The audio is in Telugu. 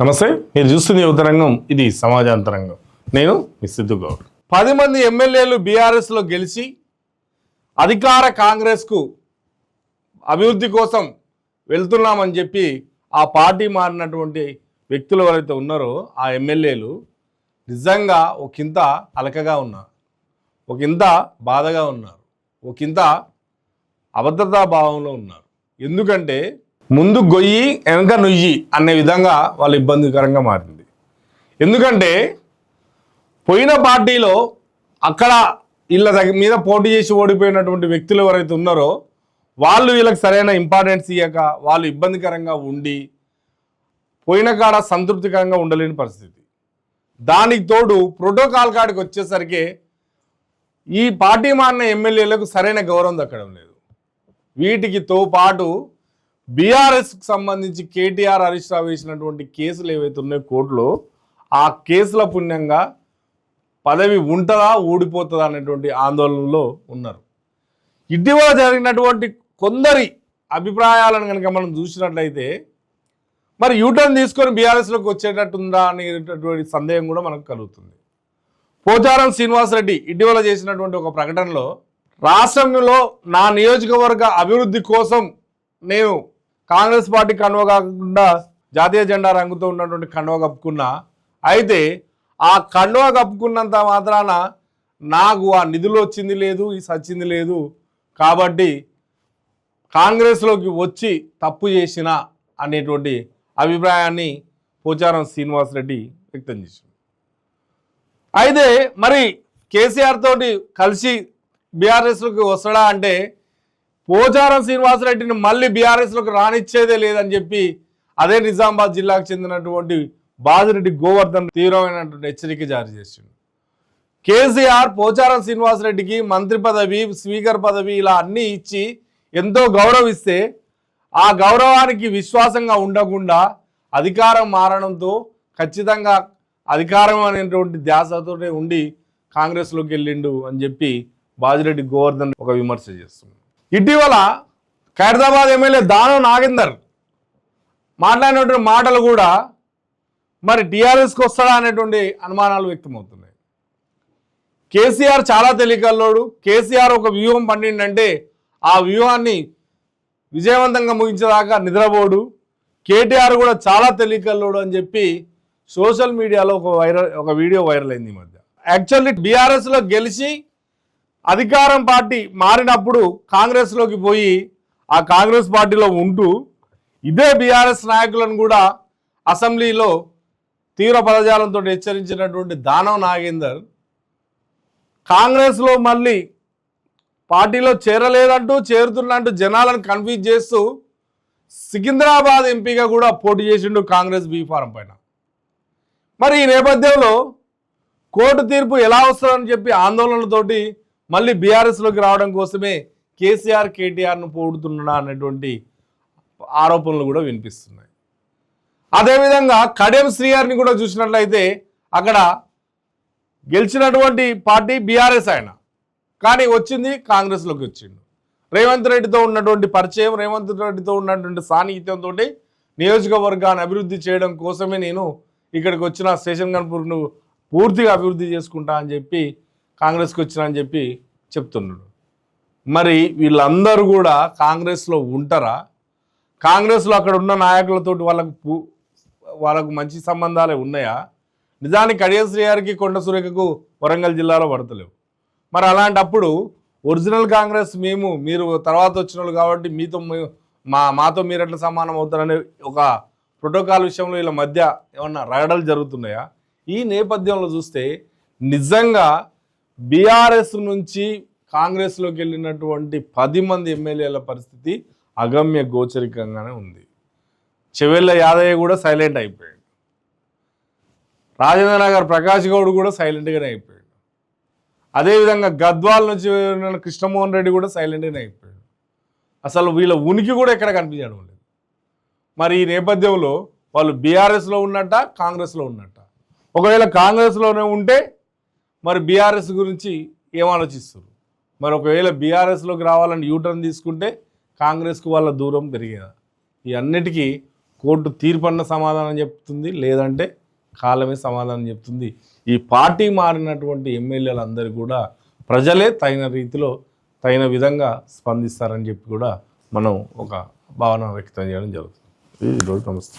నమస్తే, మీరు చూస్తుంది యువతరంగం. ఇది సమాజాంతరంగం. నేను మీ సిద్ధు గౌడ్. 10 మంది ఎమ్మెల్యేలు బీఆర్ఎస్లో గెలిచి అధికార కాంగ్రెస్కు అభివృద్ధి కోసం వెళ్తున్నామని చెప్పి ఆ పార్టీ మారినటువంటి వ్యక్తులు ఎవరైతే ఉన్నారో ఆ ఎమ్మెల్యేలు నిజంగా ఒకంత అలకగా ఉన్నారు, ఒకంత బాధగా ఉన్నారు, ఒకంత అభద్రతా భావంలో ఉన్నారు. ఎందుకంటే ముందు గొయ్యి వెనక నుయ్యి అనే విధంగా వాళ్ళు ఇబ్బందికరంగా మారింది. ఎందుకంటే పోయిన పార్టీలో అక్కడ వీళ్ళ మీద పోటీ చేసి ఓడిపోయినటువంటి వ్యక్తులు ఎవరైతే ఉన్నారో వాళ్ళు వీళ్ళకి సరైన ఇంపార్టెన్స్ ఇవ్వక వాళ్ళు ఇబ్బందికరంగా ఉండి పోయిన కాడ సంతృప్తికరంగా ఉండలేని పరిస్థితి. దానికి తోడు ప్రోటోకాల్ కాడికి వచ్చేసరికి ఈ పార్టీ మారిన ఎమ్మెల్యేలకు సరైన గౌరవం దక్కడం లేదు. వీటికితో పాటు బీఆర్ఎస్కి సంబంధించి కేటీఆర్ హరీష్ రావు వేసినటువంటి కేసులు ఏవైతే ఉన్నాయో కోర్టులో, ఆ కేసుల పుణ్యంగా పదవి ఉంటుందా ఊడిపోతుందా అనేటువంటి ఆందోళనలో ఉన్నారు. ఇటీవల జరిగినటువంటి కొందరి అభిప్రాయాలను కనుక మనం చూసినట్లయితే మరి యూటర్న్ తీసుకొని బీఆర్ఎస్లోకి వచ్చేటట్టుందా అనేటటువంటి సందేహం కూడా మనకు కలుగుతుంది. పోచారం శ్రీనివాసరెడ్డి ఇటీవల చేసినటువంటి ఒక ప్రకటనలో రాష్ట్రంలో నా నియోజకవర్గ అభివృద్ధి కోసం నేను కాంగ్రెస్ పార్టీ కండువ కాకుండా జాతీయ జెండా రంగుతో ఉన్నటువంటి కండువ కప్పుకున్నా, అయితే ఆ కండువ కప్పుకున్నంత మాత్రాన నాకు ఆ నిధులు వచ్చింది లేదు, ఈ సచ్చింది లేదు, కాబట్టి కాంగ్రెస్లోకి వచ్చి తప్పు చేసిన అనేటువంటి అభిప్రాయాన్ని పోచారం శ్రీనివాసరెడ్డి వ్యక్తం చేశారు. అయితే మరి కేసీఆర్ తోటి కలిసి బీఆర్ఎస్లోకి వస్తాడా అంటే పోచారం శ్రీనివాసరెడ్డిని మళ్ళీ బీఆర్ఎస్లోకి రానిచ్చేదే లేదని చెప్పి అదే నిజామాబాద్ జిల్లాకు చెందినటువంటి బాజిరెడ్డి గోవర్ధన్ తీవ్రమైనటువంటి హెచ్చరిక జారీ చేసిండు. కేసీఆర్ పోచారం శ్రీనివాసరెడ్డికి మంత్రి పదవి, స్పీకర్ పదవి ఇలా అన్నీ ఇచ్చి ఎంతో గౌరవిస్తే ఆ గౌరవానికి విశ్వాసంగా ఉండకుండా అధికారం మారడంతో ఖచ్చితంగా అధికారం అనేటువంటి ధ్యాసతోనే ఉండి కాంగ్రెస్లోకి వెళ్ళిండు అని చెప్పి బాజిరెడ్డి గోవర్ధన్ ఒక విమర్శ చేస్తుంది. ఇటీవల ఖైరతాబాద్ ఎమ్మెల్యే దానం నాగేందర్ మాట్లాడినటువంటి మాటలు కూడా మరి టీఆర్ఎస్కి వస్తాడా అనేటువంటి అనుమానాలు వ్యక్తమవుతున్నాయి. కేసీఆర్ చాలా తెలియకల్లోడు. కేసీఆర్ ఒక వ్యూహం పండిండంటే ఆ వ్యూహాన్ని విజయవంతంగా ముగించేదాకా నిద్రపోడు. కేటీఆర్ కూడా చాలా తెలియకల్లోడు అని చెప్పి సోషల్ మీడియాలో ఒక వీడియో వైరల్ అయింది ఈ మధ్య. యాక్చువల్లీ బీఆర్ఎస్లో గెలిచి అధికారం పార్టీ మారినప్పుడు కాంగ్రెస్లోకి పోయి ఆ కాంగ్రెస్ పార్టీలో ఉంటూ ఇదే బీఆర్ఎస్ నాయకులను కూడా అసెంబ్లీలో తీవ్ర పదజాలంతో హెచ్చరించినటువంటి దానం నాగేందర్ కాంగ్రెస్లో మళ్ళీ పార్టీలో చేరలేదంటూ చేరుతున్నట్టు జనాలను కన్ఫ్యూజ్ చేస్తూ సికింద్రాబాద్ ఎంపీగా కూడా పోటీ చేసిండు కాంగ్రెస్ బీఫారం పైన. మరి ఈ నేపథ్యంలో కోర్టు తీర్పు ఎలా వస్తుందని చెప్పి ఆందోళనలతోటి మళ్ళీ బీఆర్ఎస్లోకి రావడం కోసమే కేసీఆర్ కేటీఆర్ను పోడుతున్నా అనేటువంటి ఆరోపణలు కూడా వినిపిస్తున్నాయి. అదేవిధంగా కడియం శ్రీహరిని కూడా చూసినట్లయితే అక్కడ గెలిచినటువంటి పార్టీ బీఆర్ఎస్ ఆయన, కానీ వచ్చింది కాంగ్రెస్లోకి వచ్చిండు. రేవంత్ రెడ్డితో ఉన్నటువంటి పరిచయం, రేవంత్ రెడ్డితో ఉన్నటువంటి సాన్నిహిత్యంతో నియోజకవర్గాన్ని అభివృద్ధి చేయడం కోసమే నేను ఇక్కడికి వచ్చిన స్టేషన్ గన్పూర్ను పూర్తిగా అభివృద్ధి చేసుకుంటా అని చెప్పి కాంగ్రెస్కి వచ్చినా అని చెప్పి చెప్తున్నాడు. మరి వీళ్ళందరూ కూడా కాంగ్రెస్లో ఉంటారా? కాంగ్రెస్లో అక్కడ ఉన్న నాయకులతోటి వాళ్ళకు మంచి సంబంధాలే ఉన్నాయా? నిజానికి కడియం శ్రీహరికి, కొండ సురేఖకు వరంగల్ జిల్లాలో పడతలేవు. మరి అలాంటప్పుడు ఒరిజినల్ కాంగ్రెస్ మీరు తర్వాత వచ్చిన వాళ్ళు కాబట్టి మాతో మీరు ఎట్లా సమానం అవుతారనే ఒక ప్రోటోకాల్ విషయంలో వీళ్ళ మధ్య ఏమన్నా రగడలు జరుగుతున్నాయా? ఈ నేపథ్యంలో చూస్తే నిజంగా బీఆర్ఎస్ నుంచి కాంగ్రెస్లోకి వెళ్ళినటువంటి 10 మంది ఎమ్మెల్యేల పరిస్థితి అగమ్య గోచరికంగానే ఉంది. చెవెళ్ళ యాదయ్య కూడా సైలెంట్ అయిపోయాడు. రాజేంద్ర నగర్ ప్రకాష్ గౌడ్ కూడా సైలెంట్గానే అయిపోయాడు. అదేవిధంగా గద్వాల నుంచి కృష్ణమోహన్ రెడ్డి కూడా సైలెంట్గానే అయిపోయాడు. అసలు వీళ్ళ ఉనికి కూడా ఎక్కడ కనిపించడం లేదు. మరి ఈ నేపథ్యంలో వాళ్ళు బీఆర్ఎస్లో ఉన్నట్ట, కాంగ్రెస్లో ఉన్నట్ట? ఒకవేళ కాంగ్రెస్లోనే ఉంటే మరి బీఆర్ఎస్ గురించి ఏం ఆలోచిస్తారు? మరి ఒకవేళ బీఆర్ఎస్లోకి రావాలని యూటర్న్ తీసుకుంటే కాంగ్రెస్కు వాళ్ళ దూరం పెరిగేదా? ఈ అన్నిటికీ కోర్టు తీర్పన్న సమాధానం చెప్తుంది, లేదంటే కాలమే సమాధానం చెప్తుంది. ఈ పార్టీ మారినటువంటి ఎమ్మెల్యేలందరూ కూడా ప్రజలే తగిన రీతిలో తగిన విధంగా స్పందిస్తారని చెప్పి కూడా మనం ఒక భావన వ్యక్తం చేయడం జరుగుతుంది. ఈరోజు నమస్తే.